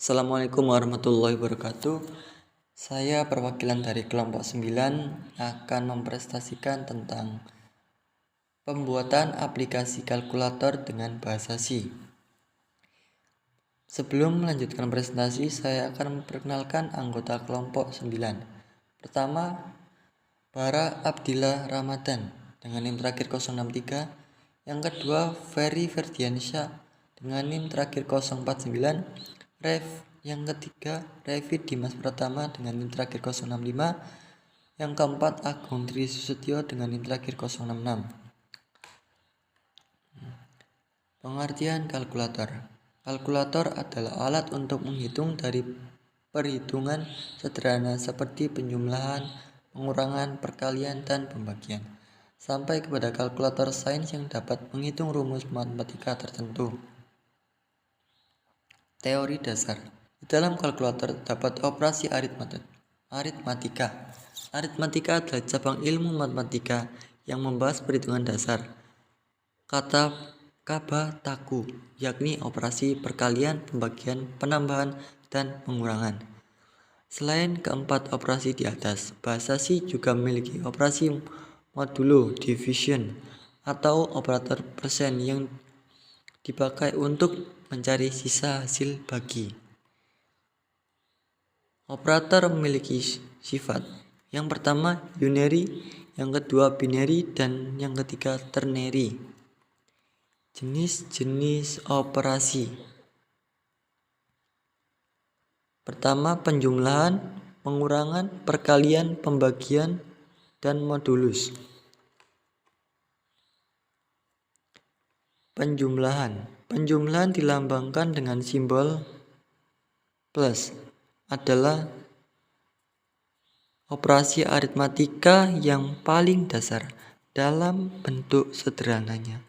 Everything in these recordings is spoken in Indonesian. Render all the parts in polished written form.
Assalamualaikum warahmatullahi wabarakatuh. Saya perwakilan dari kelompok 9 akan mempresentasikan tentang pembuatan aplikasi kalkulator dengan bahasa C. Sebelum melanjutkan presentasi, saya akan memperkenalkan anggota kelompok 9. Pertama, Bara Abdillah Ramadan dengan NIM terakhir 063. Yang kedua, Ferry Ferdiansyah dengan NIM terakhir 049. Yang ketiga, Revi Dimas Pratama dengan NIM terakhir 065. Yang keempat, Agung Tri Susetyo dengan NIM terakhir 066. Pengertian kalkulator. Kalkulator adalah alat untuk menghitung dari perhitungan sederhana seperti penjumlahan, pengurangan, perkalian, dan pembagian, sampai kepada kalkulator sains yang dapat menghitung rumus matematika tertentu. Teori dasar. Di dalam kalkulator terdapat operasi aritmatika. Aritmatika adalah cabang ilmu matematika yang membahas perhitungan dasar. Kata Kaba-taku, yakni operasi perkalian, pembagian, penambahan, dan pengurangan. Selain keempat operasi di atas, bahasa C juga memiliki operasi modulo division atau operator persen yang dipakai untuk mencari sisa hasil bagi. Operator memiliki sifat. Yang pertama unary, yang kedua binary, dan yang ketiga ternary. Jenis-jenis operasi. Pertama, penjumlahan, pengurangan, perkalian, pembagian, dan modulus. Penjumlahan. Penjumlahan dilambangkan dengan simbol plus. Adalah operasi aritmatika yang paling dasar. Dalam bentuk sederhananya,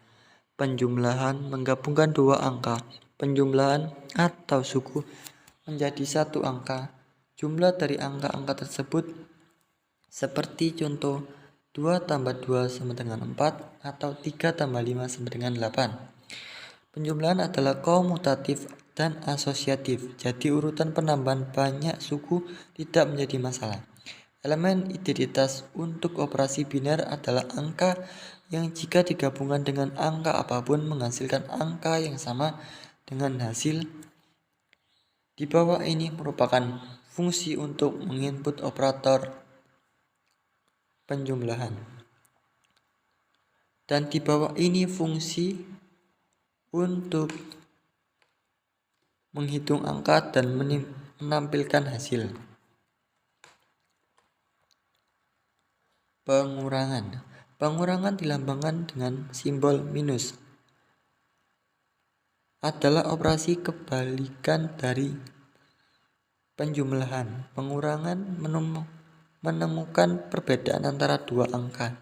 penjumlahan menggabungkan dua angka penjumlahan atau suku menjadi satu angka. Jumlah dari angka-angka tersebut seperti contoh 2 tambah 2 sama dengan 4 atau 3 tambah 5 sama dengan 8. Penjumlahan adalah komutatif dan asosiatif, jadi urutan penambahan banyak suku tidak menjadi masalah. Elemen identitas untuk operasi biner adalah angka yang jika digabungkan dengan angka apapun menghasilkan angka yang sama dengan hasil. Di bawah ini merupakan fungsi untuk menginput operator penjumlahan. Dan di bawah ini fungsi untuk menghitung angka dan menampilkan hasil. Pengurangan. Pengurangan dilambangkan dengan simbol minus. Adalah operasi kebalikan dari penjumlahan. Pengurangan menemukan perbedaan antara dua angka.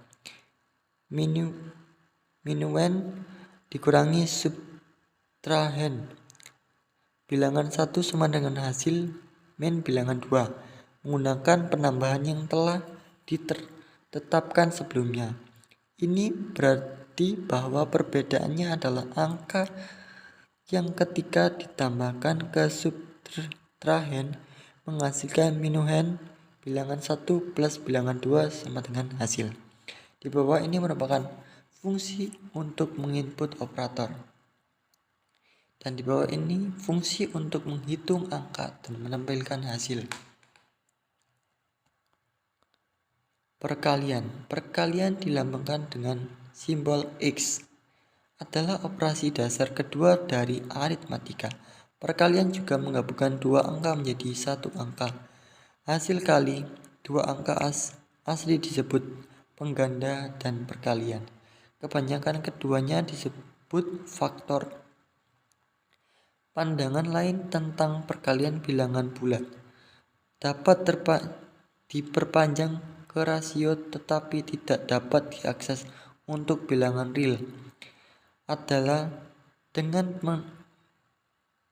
Minuend dikurangi subtrahend. Bilangan 1 sama dengan hasil min bilangan 2 menggunakan penambahan yang telah ditetapkan sebelumnya. Ini berarti bahwa perbedaannya adalah angka yang ketika ditambahkan ke subtrahend menghasilkan minuend bilangan 1 plus bilangan 2 sama dengan hasil. Di bawah ini merupakan fungsi untuk menginput operator. Dan di bawah ini fungsi untuk menghitung angka dan menampilkan hasil. Perkalian. Perkalian dilambangkan dengan simbol X. Adalah operasi dasar kedua dari aritmatika. Perkalian juga menggabungkan dua angka menjadi satu angka. Hasil kali dua angka asli disebut pengganda dan perkalian. Kebanyakan keduanya disebut faktor. Pandangan lain tentang perkalian bilangan bulat dapat diperpanjang ke rasio tetapi tidak dapat diakses untuk bilangan real adalah dengan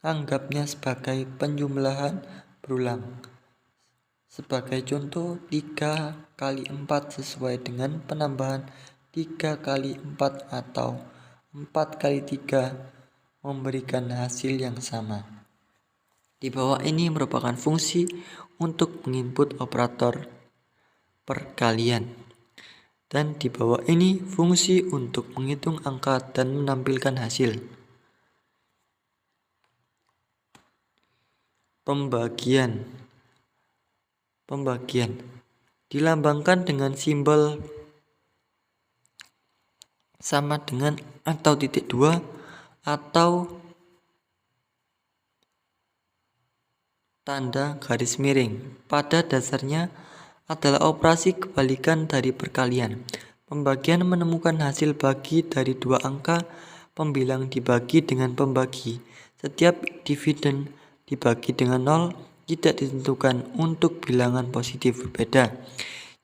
menganggapnya sebagai penjumlahan berulang. Sebagai contoh 3 kali 4 sesuai dengan penambahan 3 kali 4 atau 4 kali 3 memberikan hasil yang sama. Di bawah ini merupakan fungsi untuk menginput operator perkalian. Dan di bawah ini fungsi untuk menghitung angka dan menampilkan hasil. Pembagian dilambangkan dengan simbol sama dengan atau titik 2 atau tanda garis miring. Pada dasarnya adalah operasi kebalikan dari perkalian. Pembagian menemukan hasil bagi dari dua angka pembilang dibagi dengan pembagi. Setiap dividen dibagi dengan 0 tidak ditentukan untuk bilangan positif berbeda.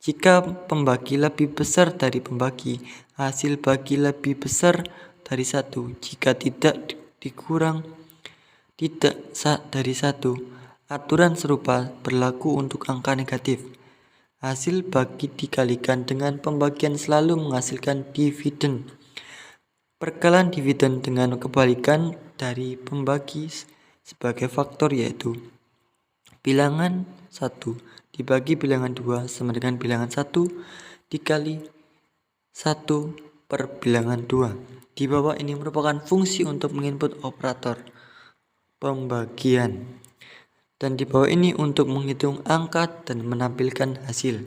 Jika pembagi lebih besar dari pembagi, hasil bagi lebih besar dari 1. Jika tidak dikurang tidak dari 1. Aturan serupa berlaku untuk angka negatif. Hasil bagi dikalikan dengan pembagian selalu menghasilkan dividen. Perkalian dividen dengan kebalikan dari pembagi sebagai faktor yaitu bilangan 1 dibagi bilangan 2 sama dengan bilangan 1 dikali 1 per bilangan 2. Di bawah ini merupakan fungsi untuk menginput operator pembagian. Dan di bawah ini untuk menghitung angka dan menampilkan hasil.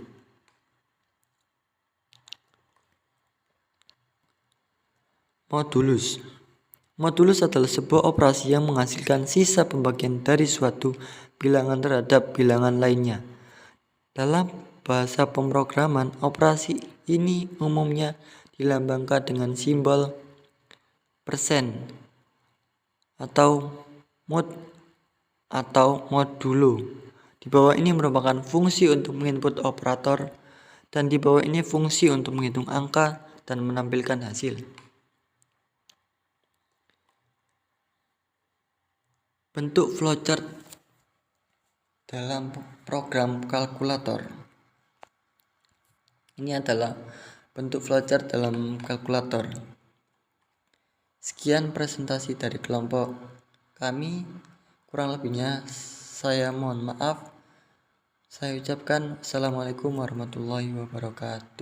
Modulus. Modulus adalah sebuah operasi yang menghasilkan sisa pembagian dari suatu bilangan terhadap bilangan lainnya. Dalam bahasa pemrograman, operasi ini umumnya dilambangkan dengan simbol persen atau mod atau modulo. Di bawah ini merupakan fungsi untuk menginput operator dan di bawah ini fungsi untuk menghitung angka dan menampilkan hasil. Bentuk flowchart dalam program kalkulator. Ini adalah bentuk flowchart dalam kalkulator. Sekian presentasi dari kelompok kami. Kurang lebihnya saya mohon maaf. Saya ucapkan assalamualaikum warahmatullahi wabarakatuh.